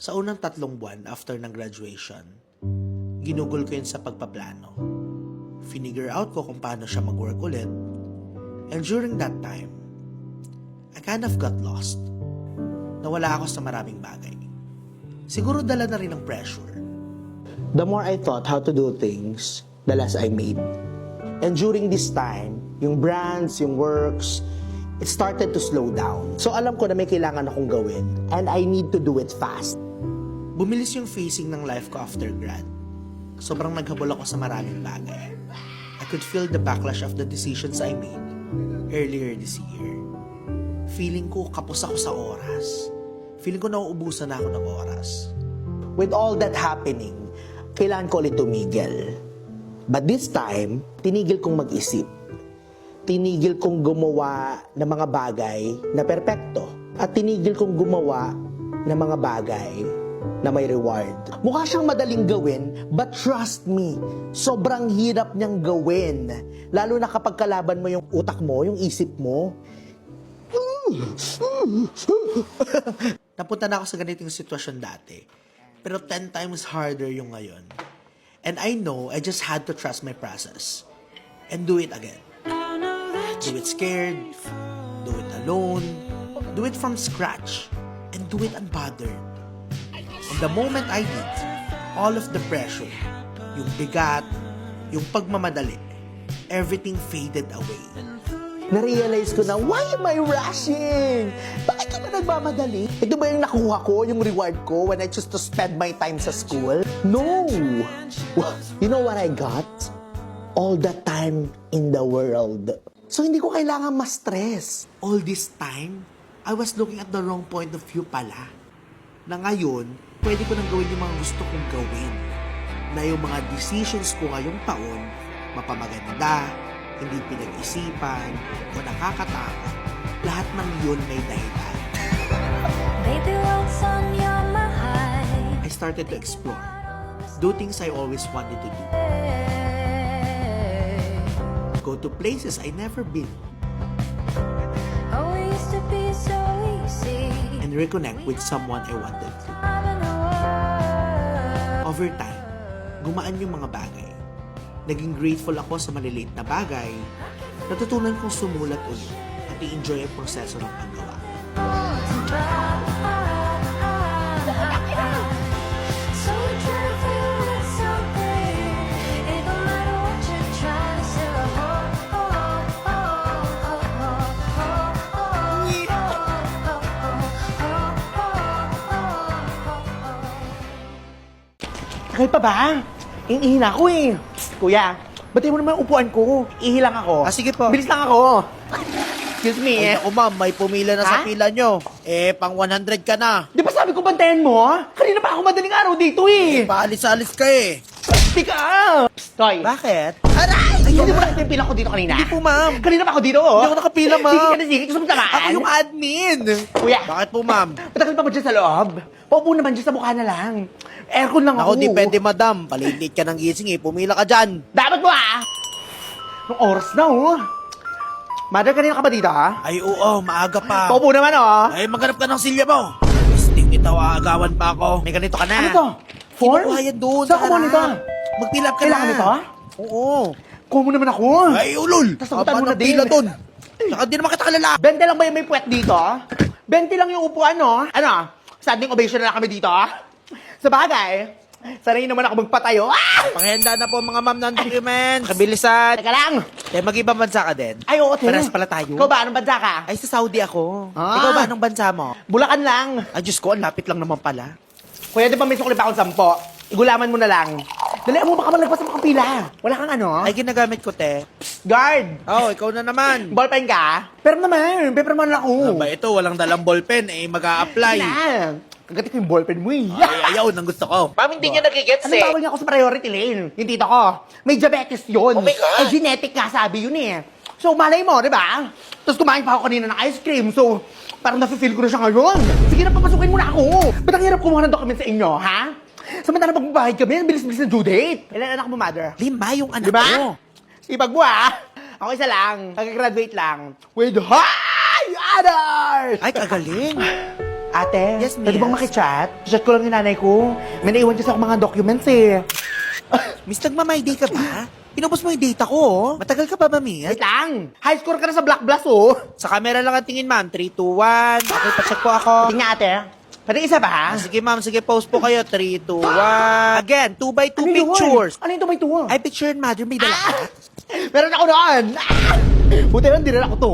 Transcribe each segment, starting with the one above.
Sa unang 3 buwan after ng graduation, ginugol ko yun sa pagpaplano. Finigure out ko kung paano siya mag-work ulit. And during that time, I kind of got lost. Nawala ako sa maraming bagay. Siguro dala na rin ng pressure. The more I thought how to do things, the less I made. And during this time, yung brands, yung works, it started to slow down. So alam ko na may kailangan akong gawin, and I need to do it fast. Bumilis yung facing ng life ko after grad. Sobrang naghabol ako sa maraming bagay. I could feel the backlash of the decisions I made earlier this year. Feeling ko kapos ako sa oras. Feeling ko nauubusan na ako ng oras. With all that happening, kailangan ko ulit tumigil. But this time, tinigil kong mag-isip. Tinigil kong gumawa ng mga bagay na perpekto. At tinigil kong gumawa ng mga bagay na may reward. Mukha siyang madaling gawin, but trust me, sobrang hirap niyang gawin. Lalo na kapag kalaban mo yung utak mo, yung isip mo. Napunta na ako sa ganitong sitwasyon dati. Pero 10 times harder yung ngayon. And I know I just had to trust my process. And do it again. Do it scared. Do it alone. Do it from scratch. And do it unbothered. And the moment I did, all of the pressure, yung bigat, yung pagmamadali, everything faded away. Na-realize ko na, why am I rushing? Bakit ka ba nagmamadali? Ito ba yung nakuha ko, yung reward ko when I choose to spend my time sa school? No! You know what I got? All the time in the world. So hindi ko kailangan ma-stress. All this time, I was looking at the wrong point of view pala. Na ngayon, pwede ko nang gawin yung mga gusto kong gawin. Na yung mga decisions ko ngayong taon, mapamaganda, hindi pinag-isipan, o nakakatakot. Lahat ng yun may dahilan. Baby, what's on your mind? I started to explore. Do things I always wanted to do. Go to places I never been. Oh, it used to be so easy. And reconnect with someone I wanted to. Time in the world. Over time, gumaan yung mga bagay. Naging grateful ako sa maliliit na bagay. Natutunan kong sumulat ulit at i-enjoy ang proseso ng paggawa. So we try to feel with something. It don't matter what you're trying to say. Tagal pa ba? Iihi na ako eh. Kuya, ba't mo naman upuan ko? Ihi lang ako. Sige po. Bilis lang ako. Excuse me Ay, eh. naku ma'am, may pumila na sa Ha? pila nyo. Pang 100 ka na. Di ba sabi ko bantayan mo? Kanina pa ako madaling araw dito eh. Paalis-alis ka eh. Tika! Toy. Bakit? Aray! Ay, hindi mo nakita yung pila ko dito kanina? Hindi po, ma'am. Kanina pa ako dito oh. Hindi ako nakapila, ma'am. Sige ka na sige. Gusto mo tamaan? Ako yung admin. Kuya. Bakit po, ma'am? Matagal pa ba dyan sa loob? Paupo naman dyan sa mukha na lang. Aircon lang Ako, ako. depende, madam. Palilit ka ng gising eh. Pumila ka dyan. Dapat mo ah! Nung oras na oh. Mother, kanina ka ba dito ha? Ay, oo, maaga pa. Paupo naman oh. Ay, maghanap ka ng silya mo. Sting ito, aagawan pa ako. May ganito ka na. Ano to? Form? Kinukuha yan doon. Saan kumuha nito? Mag-fill up ka Kailangan na. nito? Oo. Kuha mo naman ako. Ay, ulol. Tas nakutan mo na din. Pila doon. Saka di naman kita kalala. 20 lang ba yung may puwet dito? 20 lang yung upuan, no? Ano? Standing ovation na lang kami dito? Sa bagay, sanay naman ako magpatayo. Ah! Panghenda na po mga ma'am ng document. Kabilisan. Teka lang. Mag-ibang bansa ka din? Ay, oo, Pares pala tayo. Ikaw ba? Anong bansa ka? Ay, sa Saudi ako. Ah. Ikaw ba, anong bansa mo? Bulacan lang. Ay, Diyos ko, ang lapit lang naman pala. Kuya, di ba may sukli pa akong 10? Igulaman mo na lang. Dali mo, baka malagpas ang pila. Wala kang ano? Ay, ginagamit ko, te. Guard! Oh, ikaw na naman. Ballpen ka? Pero naman, paper man ako. Ba, ito, walang dalang ballpen, mag-a-apply. Kailan? Kagati ko yung ballpen mo eh. Ay, ayaw, nang gusto ko. Ma'am, hindi niya nagigets Ano eh. bawal niya ako sa priority lane? Yung tito ko. May diabetes yun. Oh my God. Eh, genetic nga sabi yun eh. So, malay mo, di ba? Tapos kumain pa ako kanina ng ice cream. So, parang nafe-feel ko na siya ngayon. Sige na, papasukin mo na ako. Ba't ang hirap kumuha ng document sa inyo, ha? Samantala magbabayad kami, ang bilis-bilis na due date. Ilan anak mo, mother? 5 yung anak Di ba? ko. Ipag mo, ha? Ako isa lang. Mag-graduate lang. With high honors! Ay, kagaling. Ate, Yes, pwede miss. bang makichat? Chat ko lang yung nanay ko. May naiwan kasi ako mga documents eh. Miss, nagma-my day ka ba? Inubos mo yung data ko, oh. Matagal ka pa ba, miss? Wait lang! High score ka na sa Black Blast, oh! Sa camera lang ang tingin, ma'am. 3, 2, 1. Okay, pacheck po ako. Tingnan ate. Pwede isa ba, ha? Sige, ma'am. Sige, post po kayo. 3, 2, 1. Again, 2x2 pictures. Ano yung tumay-tuwa? Ay, picture and mother. May dala ka? Meron ako noon! Buti lang, dinala ko to.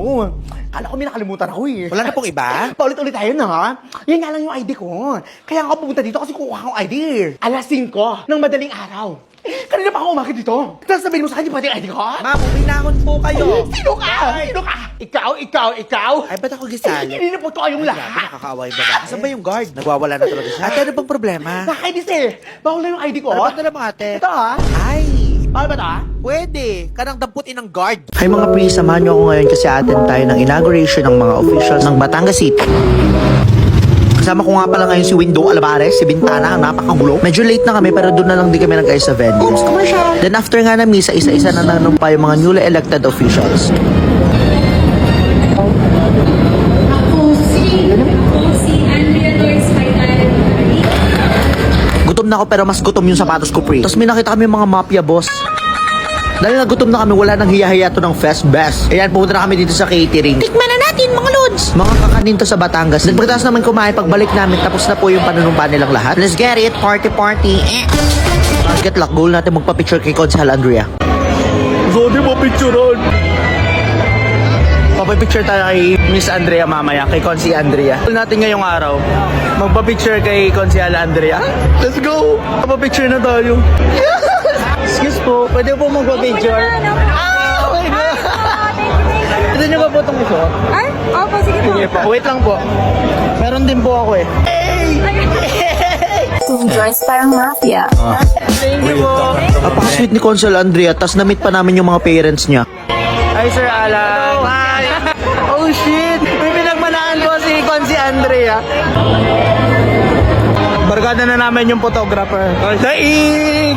Kala ko may nakalimutan ako eh. Wala na pong iba? Paulit-ulit tayo na, ha? Yan nga lang yung ID ko. Kaya nga pupunta dito kasi kukuha akong ID. Alas 5 ng madaling araw. Kanina pa ako umakit dito. Tapos sabihin mo sa akin, pati ID ko? Ma'am, uminahon po kayo. Sino ka? Sino ka? Ikaw? Ay, ba't ako gisali? Hindi na po ito kayong Grabe, lahat. nakakaaway ba ba? Asan ba yung guard? Nagwawala na talaga siya. Ate, ano bang problema? Nakakainis eh. Bawal na yung ID ko. Ano ba na mo, ate? Ito ha? Ay, Bawal ba ito ha? pwede. Kanang damputin ng guard. Hi mga pre, samahan niyo ako ngayon kasi atin tayo ng inauguration ng mga officials ng Batangas City. Kasama ko nga pala ngayon si Window Alvarez, si Bintana, ang napakagulo. Medyo late na kami pero doon na lang din kami nag-ayos sa venue. Oops, commercial! Then after nga na misa, isa-isa na nanumpa yung mga newly elected officials. Gutom na ako pero mas gutom yung sapatos ko pre. Tapos may nakita kami mga mafia boss. Dahil nagutom na kami, wala nang hiya-hiya to ng Fest Best. Ayan, pumunta na kami dito sa catering. Tikman na natin, mga lods! Mga kakanin to sa Batangas. Nagpagtas naman kumain, pagbalik namin, tapos na po yung panunumpa nilang lahat. Let's get it, party! Let's get luck, goal natin magpa-picture kay Consihal Andrea. Sorry mo, pictureon! Papapicture tayo kay Miss Andrea mamaya, kay Consi Andrea. Goal natin ngayong araw, magpa-picture kay Consihal Andrea. Let's go! Papapicture na tayo. Excuse po, pwede po magpa-picture? Ah, oh my God! Pwede niyo ba po itong iso? Ay, opo, sige po. Sige po, wait lang po. Meron din po ako eh. Joyce parang mafia. Thank you po. Napaka-sweet ni Consol Andrea, tas na-meet pa namin yung mga parents niya. Hi, Sir Alan. Hi! Oh, shit! May pinagmanaan ko si Consi Andrea. Barkada na namin yung photographer. Daig!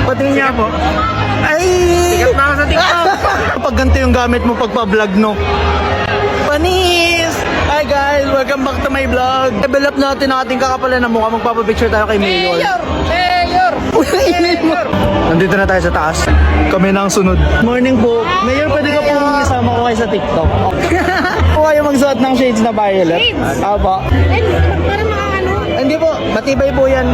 Pati niya po. Ay! Sikat na ako sa TikTok. Pag ganito yung gamit mo pagpa-vlog, no? Panis! Hi guys! Welcome back to my vlog. Develop natin ang ating kakapalan na mukha. Magpapapicture tayo kay Mayor. Mayor! Nandito na tayo sa taas. Kami na ang sunod. Morning po. Mayor, pwede ka pong isama ko kayo sa TikTok. Kung kayo magsuot ng shades na violet. Shades? Apo. Parang mga ano. Hindi po. Matibay po yan.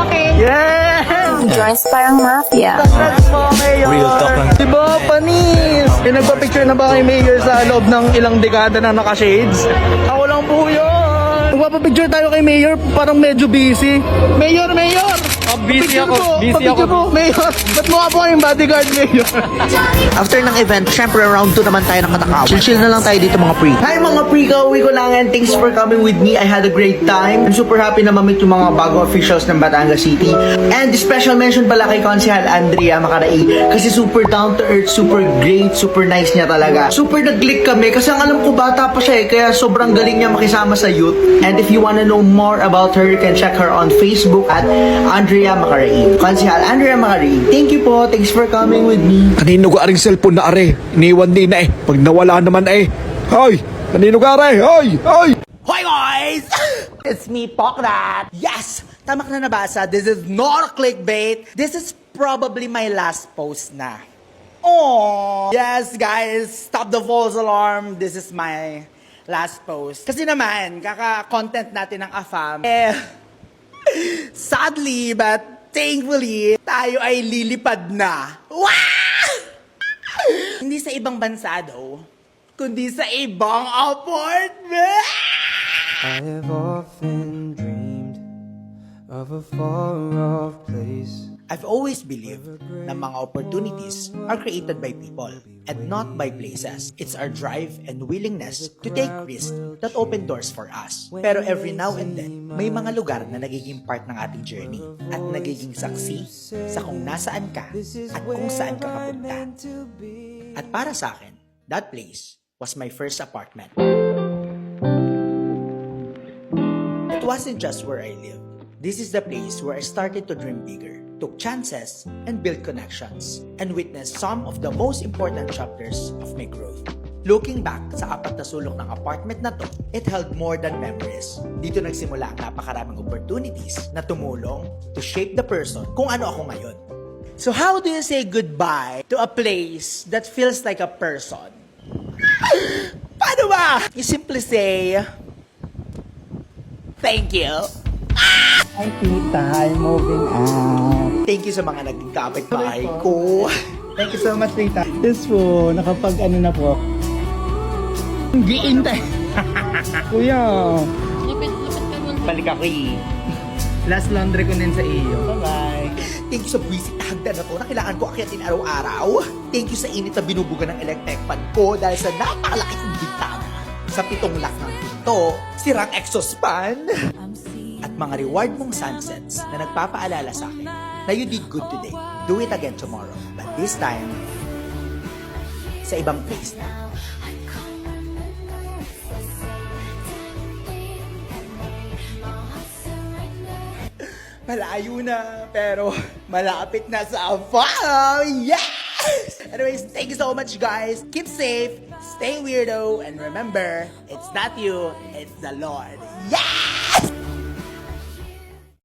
Okay. Yes! Joyce parang mafia. Congrats po, Mayor! Real talk lang. Diba, panis? Yung nagpa-picture na ba kay Mayor sa loob ng ilang dekada na naka-shades? Ako lang po yun! Magpapapicture tayo kay Mayor, parang medyo busy. Mayor! Busy ako. Busy ako. Mayor! Ba't mukha po kayong bodyguard, Mayor? After ng event, syempre round 2 naman tayo ng Katakawan. Chill na lang tayo dito mga pre. Hi mga pre, kauwi ko lang and thanks for coming with me. I had a great time. I'm super happy na mamit yung mga bago officials ng Batangas City. And special mention pala kay Consihal Andrea Macarai kasi super down to earth, super great, super nice niya talaga. Super nag-click kami kasi ang alam ko bata pa siya eh, kaya sobrang galing niya makisama sa youth. And if you wanna know more about her, you can check her on Facebook at Andrea Macarai. Consihal Andrea Macarai. Thank you po. Thanks for coming with me. Kanino ka aring cellphone na are? Iniwan din na eh. Pag nawala naman eh. Hoy! Kanino ka are? Hoy! Hoy! Hoy, guys! It's me, Pokrat. Yes! Tama ka na nabasa. This is not clickbait. This is probably my last post na. Oh! Yes, guys. Stop the false alarm. This is my last post. Kasi naman, kaka-content natin ng AFAM. Sadly, but thankfully, tayo ay lilipad na. Wow! Hindi sa ibang bansa daw, kundi sa ibang apartment. I've often dreamed of a far-off place. I've always believed na mga opportunities are created by people and not by places. It's our drive and willingness to take risks that open doors for us. Pero every now and then, may mga lugar na nagiging part ng ating journey at nagiging saksi sa kung nasaan ka at kung saan ka papunta. At para sa akin, that place was my first apartment. It wasn't just where I lived. This is the place where I started to dream bigger, took chances, and build connections, and witnessed some of the most important chapters of my growth. Looking back sa apat na sulok ng apartment na to, it held more than memories. Dito nagsimula ang napakaraming opportunities na tumulong to shape the person kung ano ako ngayon. So how do you say goodbye to a place that feels like a person? Paano ba? You simply say, thank you. Ay, tita, I'm moving out. Thank you sa mga naging kapitbahay ko. Thank you so much, tita. Yes po, nakapag ano na po. Giintay. Kuya. Lipit-lipit ka muna. Balik ako eh. Last laundry ko din sa iyo. Bye-bye. Thank you sa buwisit na hagdan na to na kailangan ko akyatin araw-araw. Thank you sa init na binubuga ng electric fan ko dahil sa napakalaking bintana. Sa 7 lock ng pinto, sirang exhaust fan. At mga reward mong sunsets na nagpapaalala sa akin na you did good today. Do it again tomorrow. But this time, sa ibang place na. Malayo na, pero malapit na sa farm! Yes! Anyways, thank you so much, guys. Keep safe, stay weirdo, and remember, it's not you, it's the Lord. Yes!